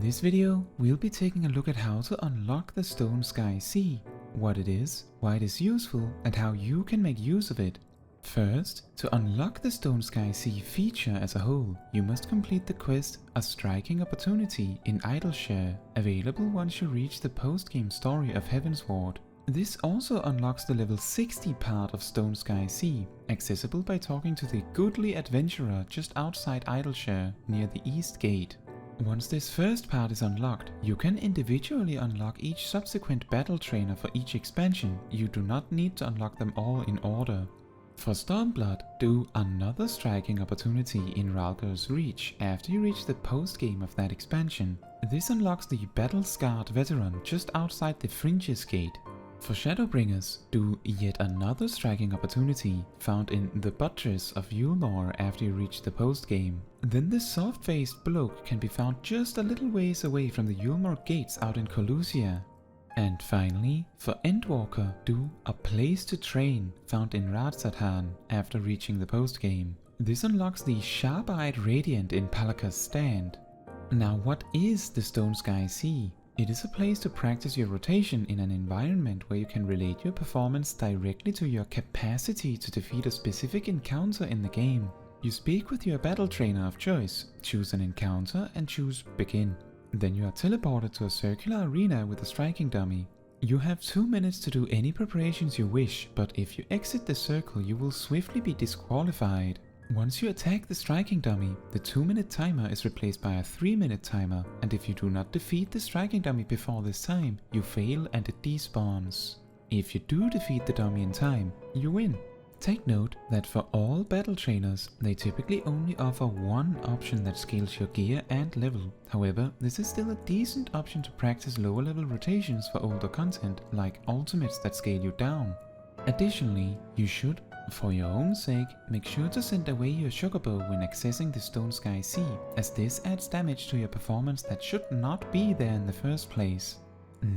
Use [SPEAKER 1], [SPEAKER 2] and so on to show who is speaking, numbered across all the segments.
[SPEAKER 1] this video, we'll be taking a look at how to unlock the Stone Sky Sea, what it is, why it is useful, and how you can make use of it. First, to unlock the Stone Sky Sea feature as a whole, you must complete the quest A Striking Opportunity in Idleshare, available once you reach the post-game story of Heavensward. This also unlocks the level 60 part of Stone Sky Sea, accessible by talking to the goodly adventurer just outside Idleshare, near the East Gate. Once this first part is unlocked, you can individually unlock each subsequent battle trainer for each expansion. You do not need to unlock them all in order. For Stormblood, do another Striking Opportunity in Rhalgr's Reach after you reach the post-game of that expansion. This unlocks the battle-scarred veteran just outside the Fringes Gate. For Shadowbringers, do yet another Striking Opportunity found in the Buttress of Yulmore after you reach the post-game. Then the soft-faced bloke can be found just a little ways away from the Yulmore gates out in Colusia. And finally, for Endwalker, do A Place to Train found in Radsadhan after reaching the post-game. This unlocks the Sharp-Eyed Radiant in Palaka's Stand. Now, what is the Stone Sky Sea? It is a place to practice your rotation in an environment where you can relate your performance directly to your capacity to defeat a specific encounter in the game. You speak with your battle trainer of choice, choose an encounter and choose Begin. Then you are teleported to a circular arena with a striking dummy. You have 2 minutes to do any preparations you wish, but if you exit the circle you will swiftly be disqualified. Once you attack the striking dummy, the 2-minute timer is replaced by a 3-minute timer, and if you do not defeat the striking dummy before this time, you fail and it despawns. If you do defeat the dummy in time, you win. Take note that for all battle trainers, they typically only offer one option that scales your gear and level. However, this is still a decent option to practice lower level rotations for older content, like ultimates that scale you down. Additionally, you should, for your own sake, make sure to send away your Chocobo when accessing the Stone Sky Sea, as this adds damage to your performance that should not be there in the first place.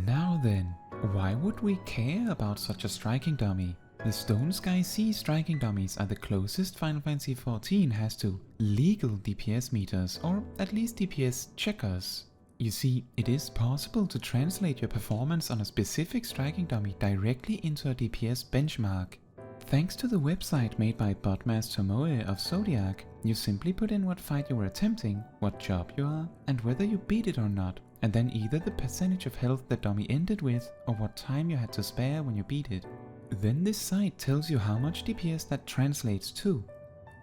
[SPEAKER 1] Now then, why would we care about such a striking dummy? The Stone Sky Sea striking dummies are the closest Final Fantasy XIV has to legal DPS meters, or at least DPS checkers. You see, it is possible to translate your performance on a specific striking dummy directly into a DPS benchmark. Thanks to the website made by Bodmass Tomoe of Zodiark, you simply put in what fight you were attempting, what job you are, and whether you beat it or not, and then either the percentage of health the dummy ended with, or what time you had to spare when you beat it. Then this site tells you how much DPS that translates to.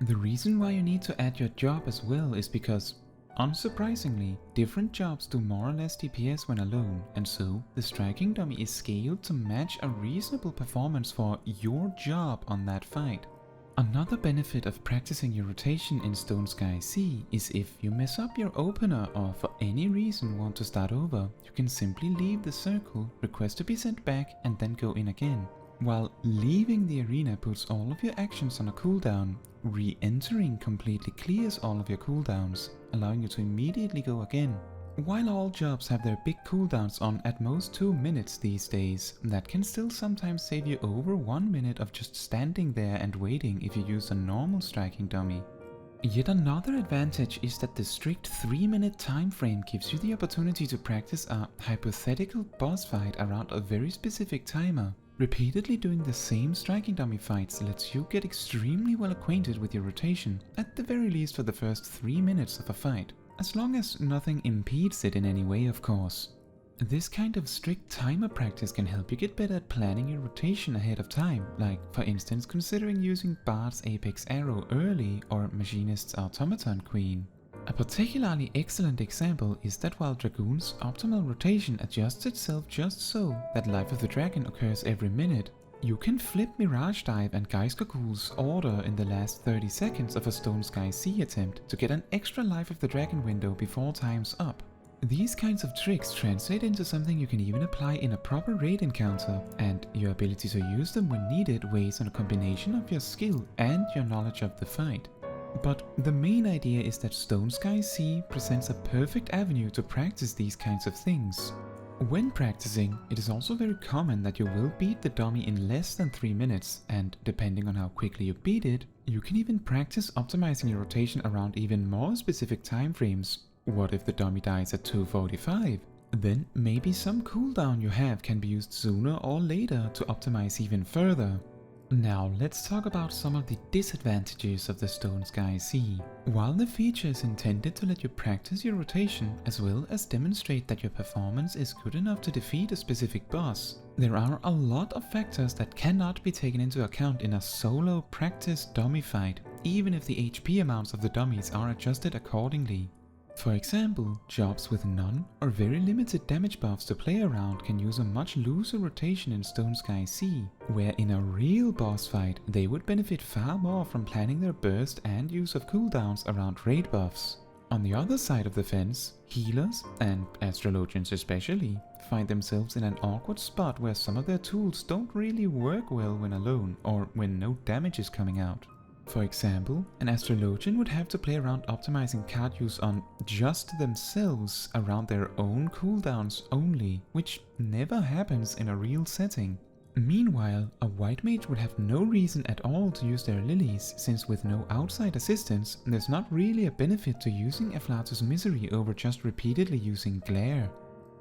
[SPEAKER 1] The reason why you need to add your job as well is because, unsurprisingly, different jobs do more or less DPS when alone, and so the striking dummy is scaled to match a reasonable performance for your job on that fight. Another benefit of practicing your rotation in Stone Sky Sea is if you mess up your opener or for any reason want to start over, you can simply leave the circle, request to be sent back, and then go in again. While leaving the arena puts all of your actions on a cooldown, re-entering completely clears all of your cooldowns, allowing you to immediately go again. While all jobs have their big cooldowns on at most 2 minutes these days, that can still sometimes save you over 1 minute of just standing there and waiting if you use a normal striking dummy. Yet another advantage is that the strict 3-minute time frame gives you the opportunity to practice a hypothetical boss fight around a very specific timer. Repeatedly doing the same striking dummy fights lets you get extremely well acquainted with your rotation, at the very least for the first 3 minutes of a fight, as long as nothing impedes it in any way, of course. This kind of strict timer practice can help you get better at planning your rotation ahead of time, like for instance considering using Bard's Apex Arrow early or Machinist's Automaton Queen. A particularly excellent example is that while Dragoon's optimal rotation adjusts itself just so that Life of the Dragon occurs every minute, you can flip Mirage Dive and Geiskogul's order in the last 30 seconds of a Stone Sky Sea attempt to get an extra Life of the Dragon window before time's up. These kinds of tricks translate into something you can even apply in a proper raid encounter, and your ability to use them when needed weighs on a combination of your skill and your knowledge of the fight. But the main idea is that Stone Sky Sea presents a perfect avenue to practice these kinds of things. When practicing, it is also very common that you will beat the dummy in less than 3 minutes, and depending on how quickly you beat it, you can even practice optimizing your rotation around even more specific time frames. What if the dummy dies at 245? Then maybe some cooldown you have can be used sooner or later to optimize even further. Now let's talk about some of the disadvantages of the Stone Sky Sea. While the feature is intended to let you practice your rotation as well as demonstrate that your performance is good enough to defeat a specific boss, there are a lot of factors that cannot be taken into account in a solo practice dummy fight, even if the HP amounts of the dummies are adjusted accordingly. For example, jobs with none or very limited damage buffs to play around can use a much looser rotation in Stone Sky Sea, where in a real boss fight they would benefit far more from planning their burst and use of cooldowns around raid buffs. On the other side of the fence, healers, and astrologians especially, find themselves in an awkward spot where some of their tools don't really work well when alone or when no damage is coming out. For example, an astrologian would have to play around optimizing card use on just themselves around their own cooldowns only, which never happens in a real setting. Meanwhile, a white mage would have no reason at all to use their lilies, since with no outside assistance, there's not really a benefit to using Afflatus Misery over just repeatedly using Glare.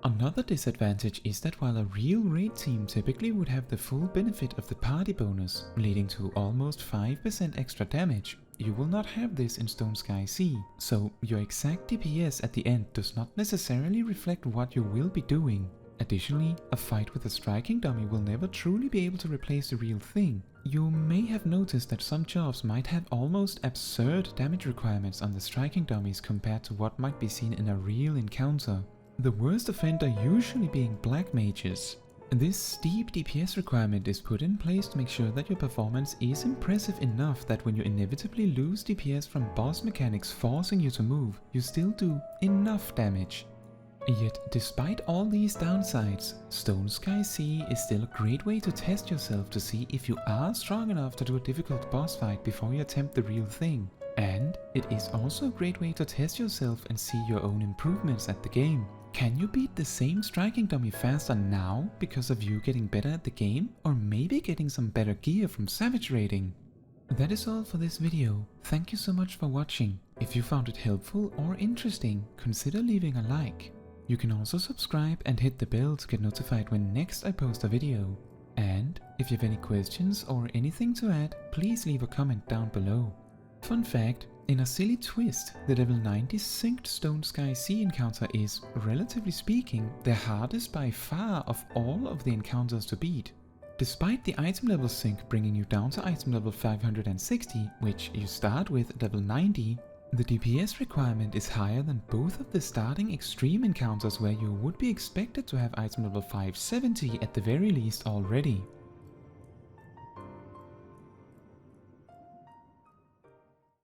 [SPEAKER 1] Another disadvantage is that while a real raid team typically would have the full benefit of the party bonus, leading to almost 5% extra damage, you will not have this in Stone Sky Sea, so your exact DPS at the end does not necessarily reflect what you will be doing. Additionally, a fight with a striking dummy will never truly be able to replace the real thing. You may have noticed that some jobs might have almost absurd damage requirements on the striking dummies compared to what might be seen in a real encounter. The worst offender usually being black mages. This steep DPS requirement is put in place to make sure that your performance is impressive enough that when you inevitably lose DPS from boss mechanics forcing you to move, you still do enough damage. Yet, despite all these downsides, Stone Sky Sea is still a great way to test yourself to see if you are strong enough to do a difficult boss fight before you attempt the real thing. And it is also a great way to test yourself and see your own improvements at the game. Can you beat the same striking dummy faster now because of you getting better at the game, or maybe getting some better gear from Savage Raiding? That is all for this video. Thank you so much for watching. If you found it helpful or interesting, consider leaving a like. You can also subscribe and hit the bell to get notified when next I post a video. And if you have any questions or anything to add, please leave a comment down below. Fun fact, in a silly twist, the level 90 synced Stone Sky Sea encounter is, relatively speaking, the hardest by far of all of the encounters to beat. Despite the item level sync bringing you down to item level 560, which you start with at level 90, the DPS requirement is higher than both of the starting extreme encounters where you would be expected to have item level 570 at the very least already.